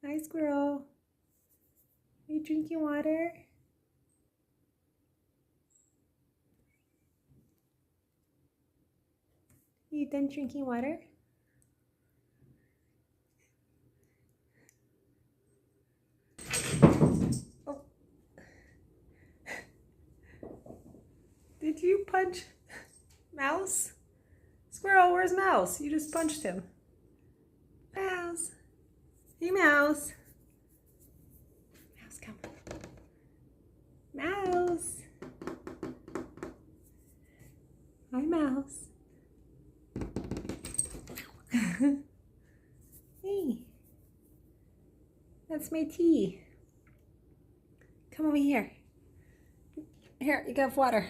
Hi, squirrel. Are you drinking water? You done drinking water? Oh. Did you punch Mouse? Squirrel, where's Mouse? You just punched him. Mouse. Hey, Mouse. Mouse, come. Mouse. Hi, Mouse. Hey. That's my tea. Come over here. Here, you got water.